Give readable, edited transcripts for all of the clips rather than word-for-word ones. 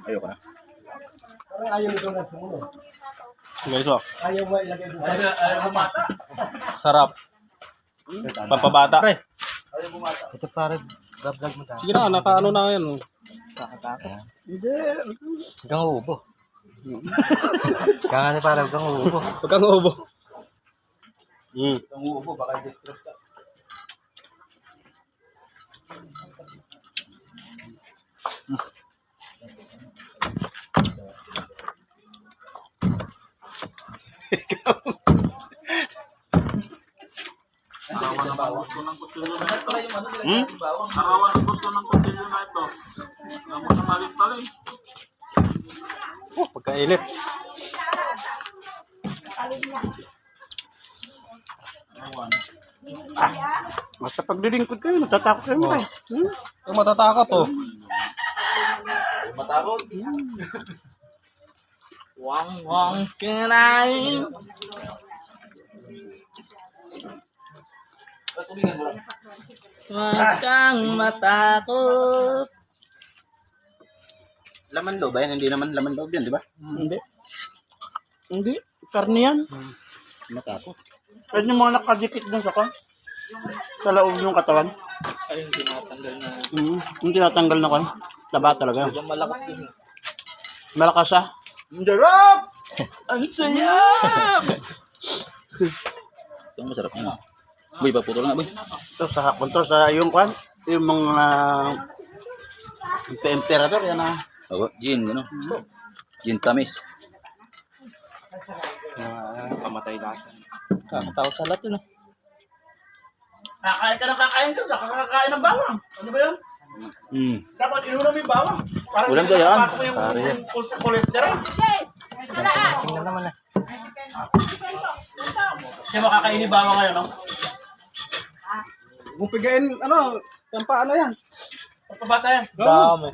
Ayoko na. Parang ayaw nito na sumunod. Guys, oh. Ayaw mo ilagay doon. Ayaw bumata. Sarap. Pampabata. Pre. Ayaw bumata. Ito parang vlog mo tayo. Sige na, nakaano na yan. Kakataka. Hindi. Hanggang ubo. Kaya parang hanggang ubo. Huwag kang ubo. Ang uubo, baka i-distress ka. Arawan ang gusto ng kutsilyo na ito. Alam mo na talim-talim. Oh, pagkainit. Basta paglilingkod kayo, natatakot kayo mo kayo. Kung matatakot, oh. Matakot. Wang kinain. Tumingan mo lang. Huwag kang matakot. Laman loob ba yan? Hindi naman laman loob yan, di ba? Hindi. Hindi. Karne yan. Matakot. Pwede yung mga nakadikit dun sa kan. Sa loob yung katawan. Ayun, tinatanggal na. Yung tinatanggal na kan. Taba talaga. Yung malakas din. Malakas ah. Darap! Ang sayap! Ito ang masarap na. Boy, paputol nga, boy. Ito sa hakon to, sa yung kan. Yung mga temperature yan ah. Oo, gin, ano? Gin tamis. Kamatay lasan. Kakatawa sa lahat yun. Kakain ka ng kakain ka. Kakakain ng bawang. Ano ba yan? Dapat inunom yung bawang. Parang Ulam ba yan? mo yung cholesterol. Tingnan naman na. Kaya makakain ni bawang ngayon, no? Kung pigain, ano, yung paano yan? Pagpabata yan. Dami.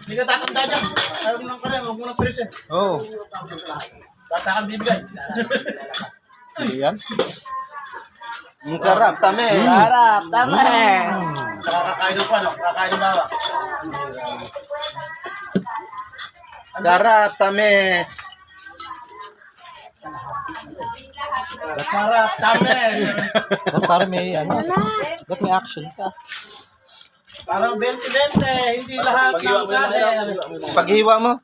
Hindi ka tatanda dyan. Ayaw mo lang ka na. Huwag mo lang tris eh. Oo. Bata kang bibigay. Hindi yan. Ang sarap, tame. Sarap, tama eh. Kakain ng ano? Kakain ng bawang. Sarap, tamis. Sarap, tamis. Ba't parang may, ano? Ba't may action ka? Parang 20-20. Hindi lahat ng klase. Paghiwa mo,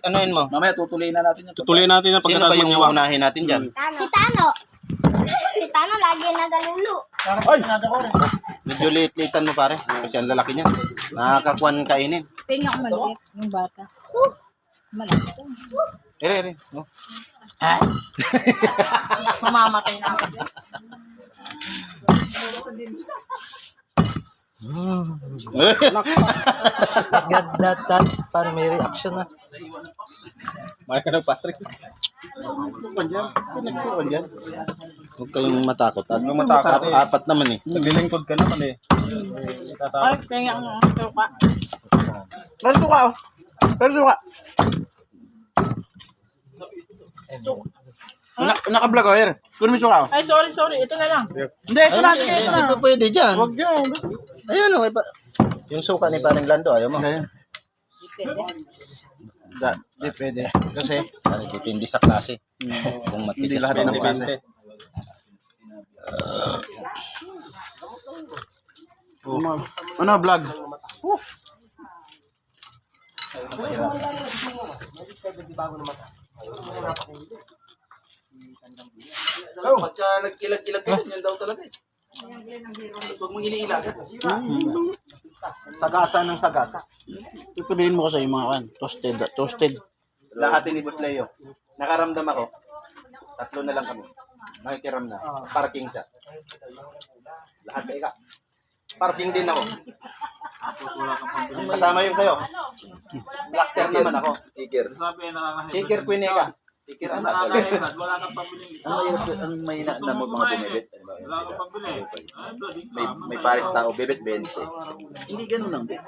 anuin mo. Mamaya tutuloy na natin yung Tutuloy natin ang Sino ba pagkatapos yung niya. unahin natin dyan? Si Tano. Si Tano lagi nagalulo. Ay! Sinada ko rin. Medyo liit-liitan mo pare. Kasi ang lalaki niya. Nakakakuan kainin. Tingnan ko maliit yung bata. Maliit. Ere. No? Mamamatay na ako. That parang may reaction na. Maya ka ng Patrick. Pinagkuhan dyan. Huwag kayong matakot. At Huwag matakot eh. Apat naman eh. Naglilingkod ka naman eh. Ay, tingnan ko. Tuka. Pero suka oh. Pero suka. Naka-vlog oh, here. Kunin mo yung suka oh. Ay, sorry. Ito na lang. Hindi, ito na. Ito na. Hindi pa pwede dyan. Huwag dyan. Ayun o. Yung suka ni parang Lando, ayaw mo. Hindi pwede. Kasi, Ano, dipindi sa klase. Kung hindi matigas lahat ba ng ang klase. depende. Ano, vlog? Pag siya nagkilag-kilag ka, yan daw talaga eh. Huwag mong iniilagan. Sagasa ng sagasa. Pipiliin mo ko sa yung mga kan. Toasted. Lahat ni Boss Leo. Nakaramdam ako. 3 na lang kami. Nakikiram na. Parking siya. Lahat kayo ka. Parking din ako. Kasama yung sayo. Blacker naman ako. Iker. Sabi na Iker Queen ka. Iker ang nasa. wala kang pabiling. Ang may na mo mga bumibit. Wala kang pabili. May pares tao bibit 20. Hindi ganoon lang bit.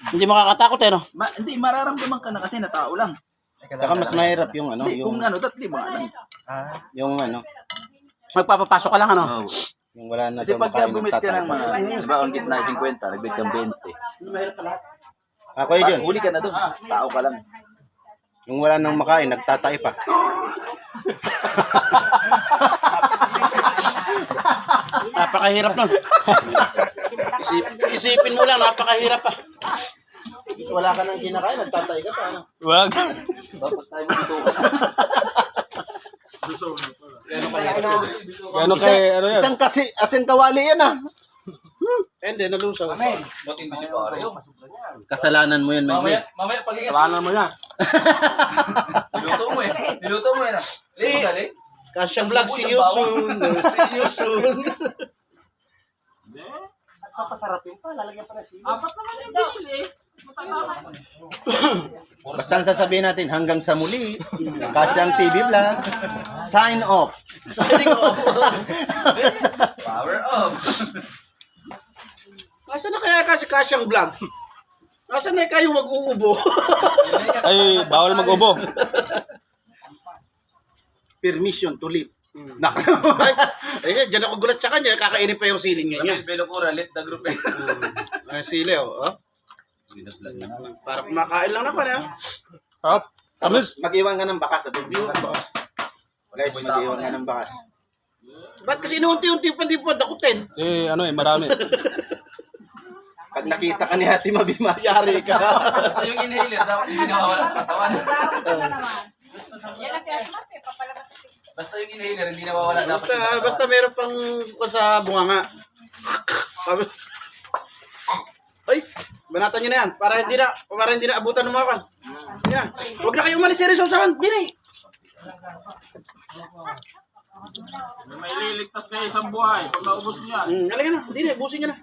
Hindi makakatakot eh no? Hindi mararamdaman ka na kasi na tao lang. Saka mas mahirap yung ano. Hindi kung ano tatli mga lang. Yung ano. Magpapapasok ka lang ano? Oh. Yung wala na Kasi sa pagka makain ng bumit ka ng tatay. mga, di ba, on git na 50, nagbit kang 20. Ako yun. Huli ka na doon. Tao ka lang. Yung wala nang makain, nagtatay pa. Napakahirap nun. Isipin mo lang, napakahirap pa. Wala ka nang kinakain, nagtatay ka pa. Ano? Wag. Dapat tayo dito. Gano'n kay, ano yan? Isang kasi, asing kawali yan ah. Hindi, nalusaw. Bating ba si pare yun? Kasalanan mo yun, Mike. Mamaya pag-ingat. Kailangan mo yan. Niluto mo eh. Niluto mo yan ah. Si- Hindi mo galing. Kasyang vlog, see you soon. See you soon. Basta ang sasabihin natin, hanggang sa muli, Kasyang TV Vlog, sign off. Signing off. Power off. Nasaan na kaya kasi Kasyang vlog? Nasaan na kayo mag-uubo? Ay, bawal mag-ubo. Permission to live. Ay, dyan ako gulat sa kanya, kakainin pa yung siling niya. Belokura, let the group eh. Ay, sili, oh. Para kumakain lang naman, ha? Tapos, mag-iwan ka ng bakas. Guys, mag-iwan ka ng bakas. Ba't kasi inuunti-unti pa di po dakutin? ano marami. Pag nakita ka ni Ate Mabima, yari ka. Basta yung inhaler, dapat hindi nawawala sa katawan. Basta yung inhaler, hindi nawawala dapat. Basta meron pang sa bunganga. Ay, banatan nyo na yan. Para hindi na abutan ng mga kan. Yan. Huwag na kayo umalis si Rizal sa kan. Dini. May liligtas kayo isang buhay. Pag naubos niya. Halika na. Dini, busin nyo na.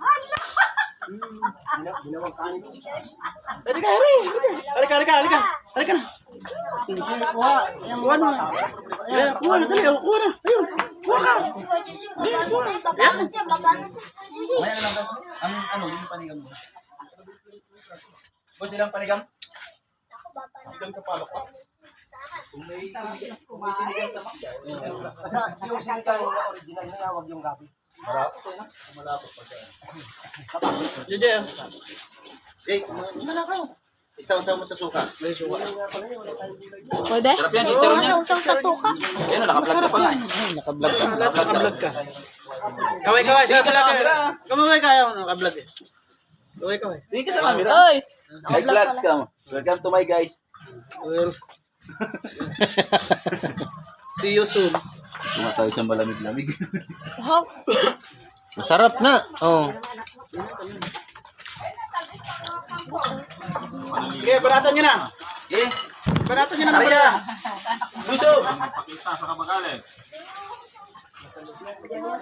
Halika, halika. Halika na. Kuha na. Kuha na, dali. Kuha na. Ayun. Kuha ka. Maya na lang ba? Ang yung panigam mo. Boss, ilang panigam? Kung may sinigang sa mangga. Yung sinigang na original na yawag yung gabi. Marapot eh, no? Malapot pa siya. Jeje. Jake, kumana ka. Isaw-saw mo sa suka. Pwede? Sarap yan, chicharon niya. Usang sa tuka. Ayun, naka-vlog ka pa nga eh. Nakablog ka. Naka-vlog ka. Kaway, sa camera. Kaway kayo. Naka-vlog eh. Kaway. Tingin ka sa camera. Oy! May vlogs ka mo. Welcome to my guys. Well. See you soon. Tumatawid sa malamig-lamig. Hop! Masarap na. Oh. Okay, banatan nyo na. Eh, Banatan nyo na. Arya! Buso! Pakita sa kamagalit.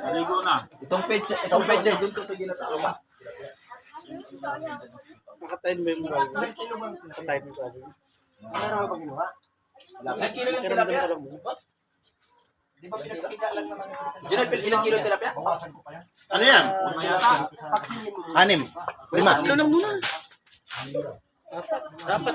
Maligo na. Itong pecha, doon ko ito ginatao ba? Nakatayin mo yung mga. Nakatayin mo yung mga. Ilang kilo yung tilapia? Di ba pinagpapika lang naman? Ilang kilo yung tilapia? Ano yan? Mayata. 6. 5. Ano lang muna? Dapat.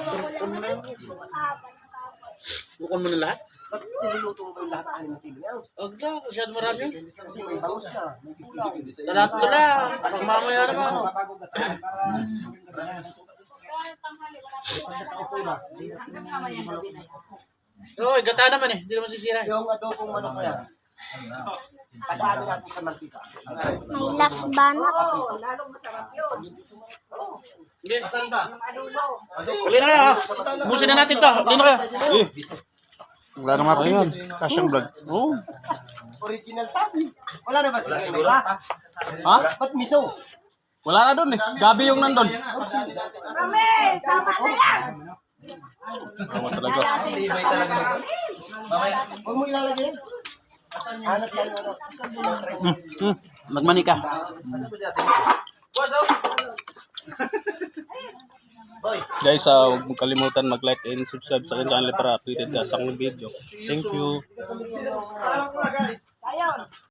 Bukon mo na lahat? Ba't niluluto mo ba yung lahat ng 5 kilo yan? Huwag na, masyado marami yun. Kasi may bangus na, may kulang. Tatlo lang. Pag mamaya naman. Oo, gata naman eh. Hindi naman sisira. Yung adobong manok mo yan, tagaan natin sa mantika. May last banat. Hindi. Saan ba? Uli na kayo ha. Busin na natin to. Uli na kayo. Wala na nga pa yun. Kasyang vlog. Oo. Original sabi. Wala na ba sila yung iba? Ha? Ba't miso? Wala na doon eh. Gabi yung nandun. Tama talaga. Hindi ba talaga nito? Mamaya. Huwag mo ilalagay. Hanap lang yung ano. Magmani ka. Guys, huwag mong kalimutan mag-like and subscribe sa akin channel para updated ka sa aking video. Thank you.